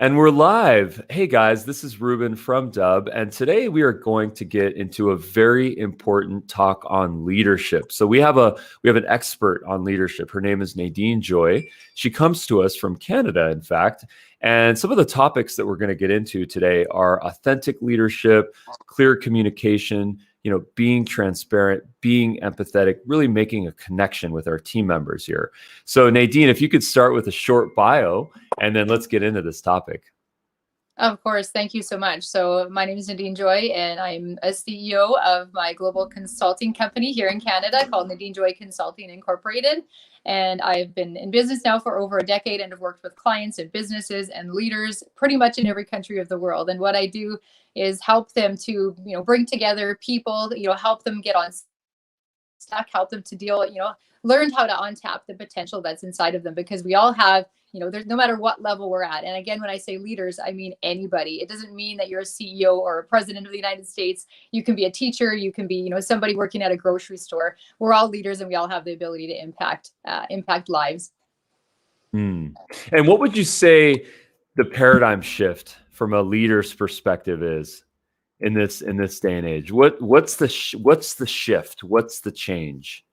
And we're live. Hey guys, this is Ruben from Dub, and today we are going to get into a very important talk on leadership. So we have an expert on leadership. Her name is Nadine Joy. She comes to us from Canada, in fact. And some of the topics that we're going to get into today are authentic leadership, clear communication, being transparent, being empathetic, really making a connection with our team members here. So Nadine, if you could start with a short bio, and then let's get into this topic. Of course. Thank you so much. So my name is Nadine Joy, and I'm a CEO of my global consulting company here in Canada called Nadine Joy Consulting Incorporated. And I've been in business now for over a decade and have worked with clients and businesses and leaders pretty much in every country of the world. And what I do is help them to, bring together people, help them get on stuck, help them to deal, learn how to untap the potential that's inside of them, because we all have, there's no matter what level we're at. And again, when I say leaders, I mean anybody. It doesn't mean that you're a CEO or a president of the United States. You can be a teacher, you can be, somebody working at a grocery store. We're all leaders, and we all have the ability to impact lives. And what would you say the paradigm shift from a leader's perspective is in this day and age? What's the shift? What's the change?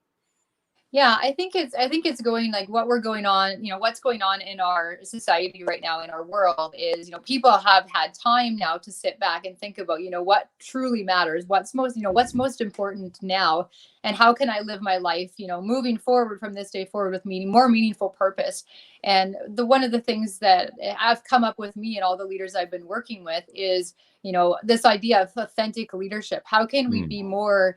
Yeah, I think it's going like what's going on in our society right now, in our world, is, people have had time now to sit back and think about, what truly matters, what's most important now, and how can I live my life, moving forward from this day forward with more meaningful purpose. And one of the things that have come up with me and all the leaders I've been working with is, this idea of authentic leadership. How can we be more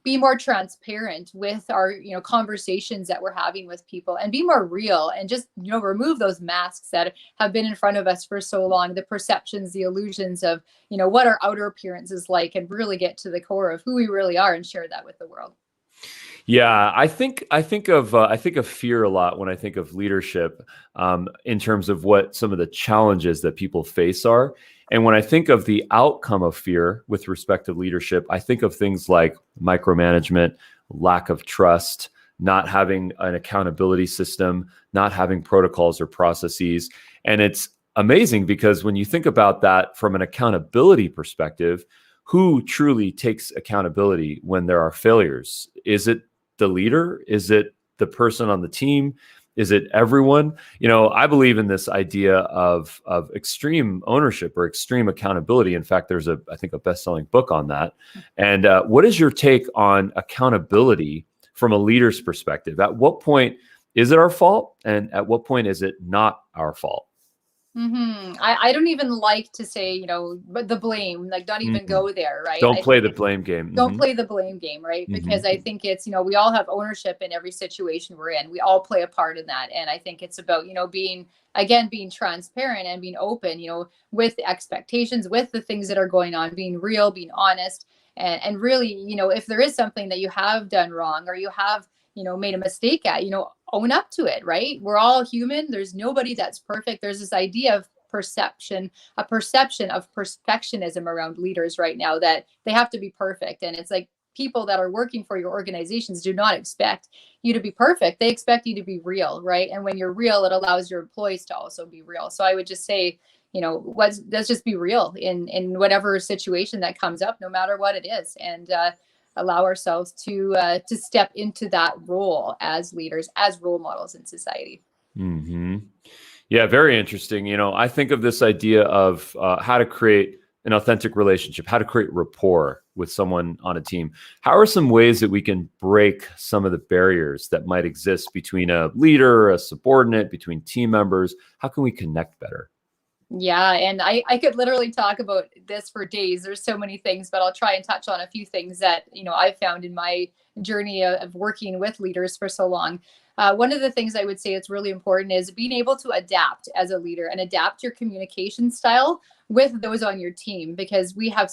be more transparent with our, conversations that we're having with people, and be more real, and just, remove those masks that have been in front of us for so long, the perceptions, the illusions of, what our outer appearance is like, and really get to the core of who we really are and share that with the world. Yeah, I think of fear a lot when I think of leadership, in terms of what some of the challenges that people face are. And when I think of the outcome of fear with respect to leadership, I think of things like micromanagement, lack of trust, not having an accountability system, not having protocols or processes. And it's amazing because when you think about that from an accountability perspective, who truly takes accountability when there are failures? Is it the leader? Is it the person on the team? Is it everyone? I believe in this idea of extreme ownership or extreme accountability. In fact, there's I think a best-selling book on that. And what is your take on accountability from a leader's perspective? At what point is it our fault? And at what point is it not our fault? I don't even like to say, but the blame, like, don't even go there, right? Don't play the blame game. Don't play the blame game, right? Because I think it's, we all have ownership in every situation we're in. We all play a part in that. And I think it's about, being transparent and being open, with the expectations, with the things that are going on, being real, being honest, and really, if there is something that you have done wrong, or you have, made a mistake at, own up to it, right? We're all human. There's nobody that's perfect. There's this idea of a perception of perfectionism around leaders right now, that they have to be perfect. And it's like, people that are working for your organizations do not expect you to be perfect. They expect you to be real, right? And when you're real, it allows your employees to also be real. So I would just say, let's just be real in whatever situation that comes up, no matter what it is. And, allow ourselves to step into that role as leaders, as role models in society. Yeah, very interesting. I think of this idea of how to create an authentic relationship, how to create rapport with someone on a team. How are some ways that we can break some of the barriers that might exist between a leader, a subordinate, between team members? How can we connect better? Yeah, and I could literally talk about this for days. There's so many things, but I'll try and touch on a few things that, I've found in my journey of working with leaders for so long. One of the things I would say it's really important is being able to adapt as a leader, and adapt your communication style with those on your team, because we have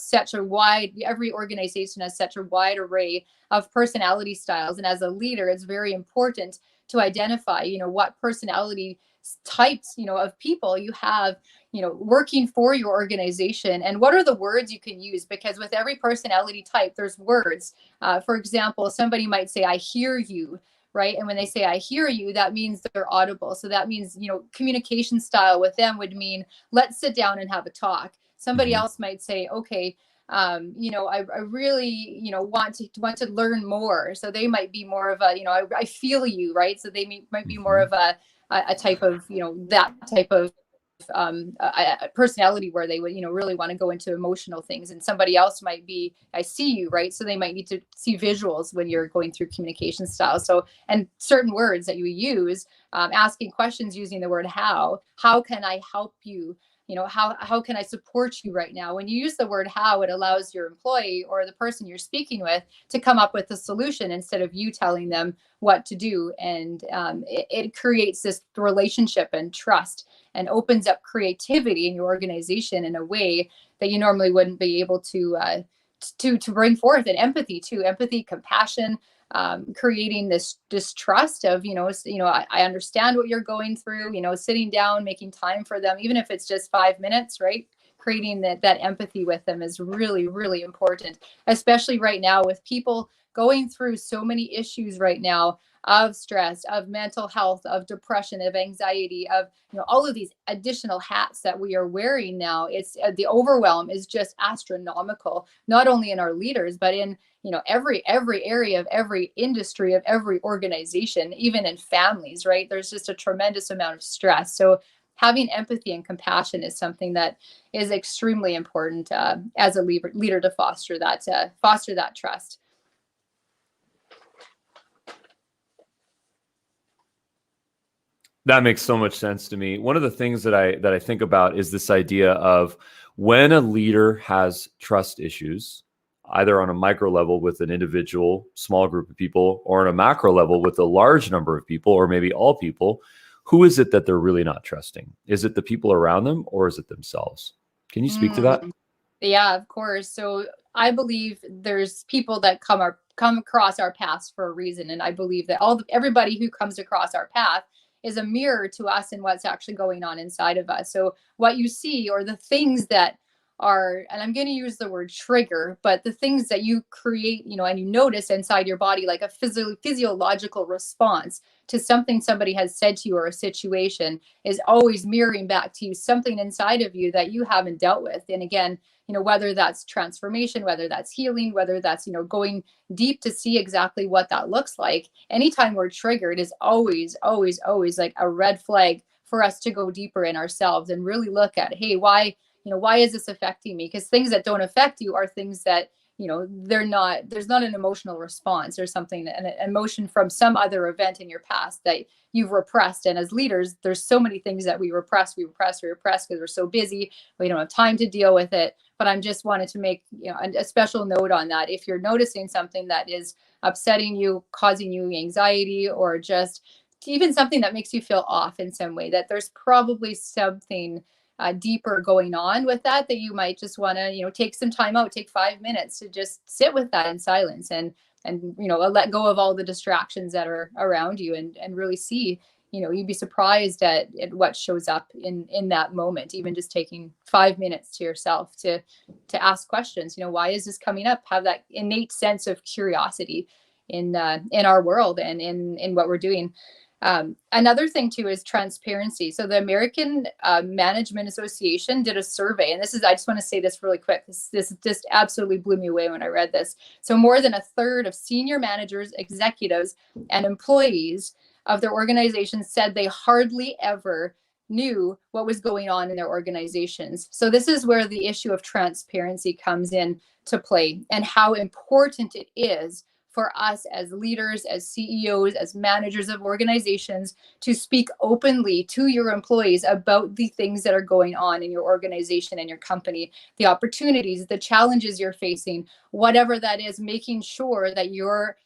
every organization has such a wide array of personality styles. And as a leader, it's very important to identify, what personality types, of people you have, working for your organization, and what are the words you can use, because with every personality type, there's words. For example, somebody might say, I hear you, right? And when they say I hear you, that means they're audible. So that means, communication style with them would mean, let's sit down and have a talk. Somebody else might say, okay, I really, want to learn more. So they might be more of a, I feel you, right? So they might be more of a type of, that type of a personality where they would, really want to go into emotional things. And somebody else might be, I see you, right? So they might need to see visuals when you're going through communication style. So, and certain words that you use, asking questions using the word how can I help you? How can I support you right now? When you use the word how, it allows your employee or the person you're speaking with to come up with a solution instead of you telling them what to do. And it creates this relationship and trust, and opens up creativity in your organization in a way that you normally wouldn't be able to bring forth. And empathy, compassion, creating this trust of, I understand what you're going through, sitting down, making time for them, even if it's just 5 minutes, right? Creating that empathy with them is really, really important, especially right now with people going through so many issues right now of stress, of mental health, of depression, of anxiety, of all of these additional hats that we are wearing now. It's the overwhelm is just astronomical, not only in our leaders, but in every area of every industry, of every organization, even in families, right? There's just a tremendous amount of stress. So having empathy and compassion is something that is extremely important as a leader to foster that trust. That makes so much sense to me. One of the things that I think about is this idea of when a leader has trust issues, either on a micro level with an individual, small group of people, or on a macro level with a large number of people, or maybe all people, who is it that they're really not trusting? Is it the people around them, or is it themselves? Can you speak to that? Yeah, of course. So I believe there's people that come across our paths for a reason. And I believe that everybody who comes across our path is a mirror to us and what's actually going on inside of us. So what you see, or the things that are, and I'm going to use the word trigger, but the things that you create, and you notice inside your body, like a physiological response to something somebody has said to you or a situation, is always mirroring back to you something inside of you that you haven't dealt with. And again, whether that's transformation, whether that's healing, whether that's, going deep to see exactly what that looks like. Anytime we're triggered is always, always, always like a red flag for us to go deeper in ourselves and really look at, hey, why is this affecting me? Because things that don't affect you are things that, there's not an emotional response or something, an emotion from some other event in your past that you've repressed. And as leaders, there's so many things that we repress because we're so busy. We don't have time to deal with it. But I just wanted to make a special note on that. If you're noticing something that is upsetting you, causing you anxiety, or just even something that makes you feel off in some way, that there's probably something deeper going on with that you might just want to take some time out, take 5 minutes to just sit with that in silence and let go of all the distractions that are around you, and really see, you'd be surprised at what shows up in that moment. Even just taking 5 minutes to yourself to ask questions, why is this coming up? Have that innate sense of curiosity in our world and in what we're doing. Another thing too is transparency. So the American Management Association did a survey, and I just want to say this really quick. This just absolutely blew me away when I read this. So more than a third of senior managers, executives, and employees of their organizations said they hardly ever knew what was going on in their organizations. So this is where the issue of transparency comes in to play, and how important it is for us as leaders, as CEOs, as managers of organizations, to speak openly to your employees about the things that are going on in your organization and your company, the opportunities, the challenges you're facing, whatever that is, making sure that you're,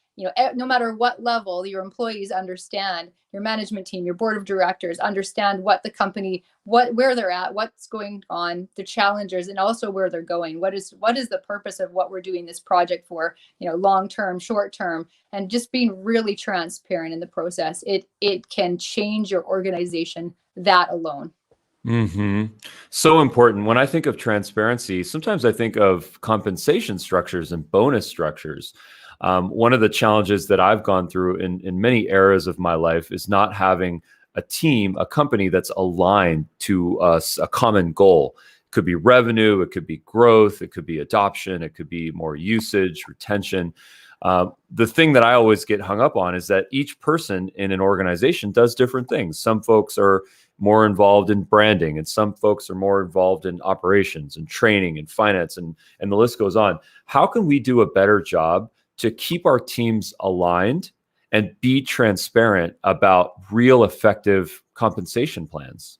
no matter what level, your employees understand, your management team, your board of directors understand what the company, where they're at, what's going on, the challenges, and also where they're going. What is the purpose of what we're doing this project for, long term, short term, and just being really transparent in the process. It can change your organization, that alone. So important. When I think of transparency, sometimes I think of compensation structures and bonus structures. One of the challenges that I've gone through in many eras of my life is not having a team, a company that's aligned to a common goal. It could be revenue, it could be growth, it could be adoption, it could be more usage, retention. The thing that I always get hung up on is that each person in an organization does different things. Some folks are more involved in branding, and some folks are more involved in operations and training and finance, and the list goes on. How can we do a better job to keep our teams aligned and be transparent about real effective compensation plans?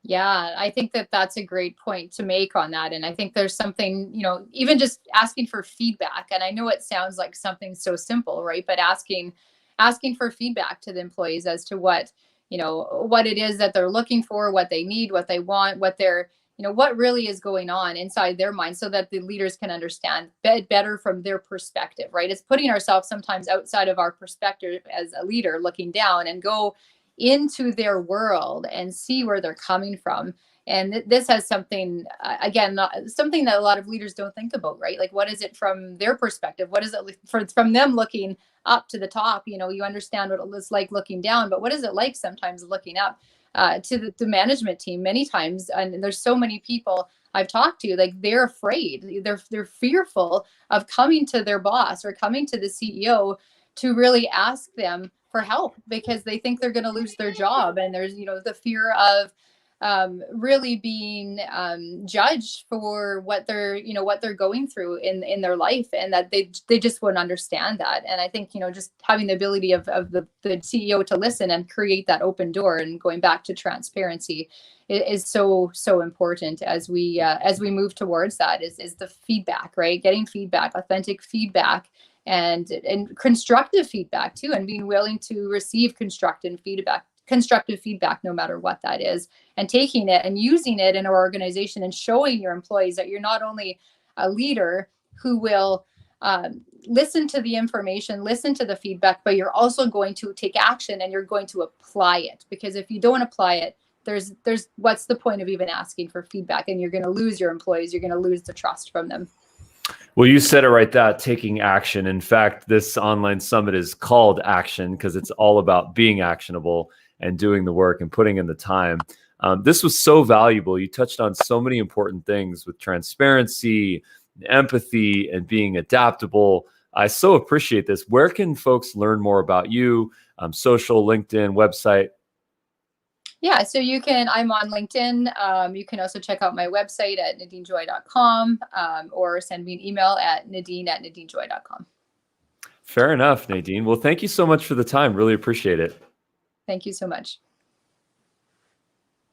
Yeah, I think that that's a great point to make on that. And I think there's something, even just asking for feedback. And I know it sounds like something so simple, right? But asking for feedback to the employees as to what it is that they're looking for, what they need, what they want, what really is going on inside their mind, so that the leaders can understand better from their perspective, right? It's putting ourselves sometimes outside of our perspective as a leader, looking down and go into their world and see where they're coming from. And this has something, again, something that a lot of leaders don't think about, right? Like, what is it from their perspective? What is it from them looking up to the top? You understand what it's like looking down, but what is it like sometimes looking up to the management team many times? And there's so many people I've talked to, like, they're afraid, they're fearful of coming to their boss or coming to the CEO to really ask them for help, because they think they're going to lose their job. And there's, the fear of really being judged for what they're going through in their life, and that they just wouldn't understand that. And I think, just having the ability of the CEO to listen and create that open door, and going back to transparency, is so important as we move towards that, is the feedback, right? Getting feedback, authentic feedback, and constructive feedback too, and being willing to receive constructive feedback, no matter what that is, and taking it and using it in our organization, and showing your employees that you're not only a leader who will listen to the information, listen to the feedback, but you're also going to take action, and you're going to apply it. Because if you don't apply it, there's what's the point of even asking for feedback? And you're going to lose your employees, you're going to lose the trust from them. Well, you said it right, that taking action. In fact, this online summit is called Action because it's all about being actionable and doing the work and putting in the time. This was so valuable. You touched on so many important things with transparency, empathy, and being adaptable. I so appreciate this. Where can folks learn more about you? Social, LinkedIn, website? Yeah, so I'm on LinkedIn. You can also check out my website at nadinejoy.com, or send me an email at nadine@nadinejoy.com. Fair enough, Nadine. Well, thank you so much for the time. Really appreciate it. Thank you so much.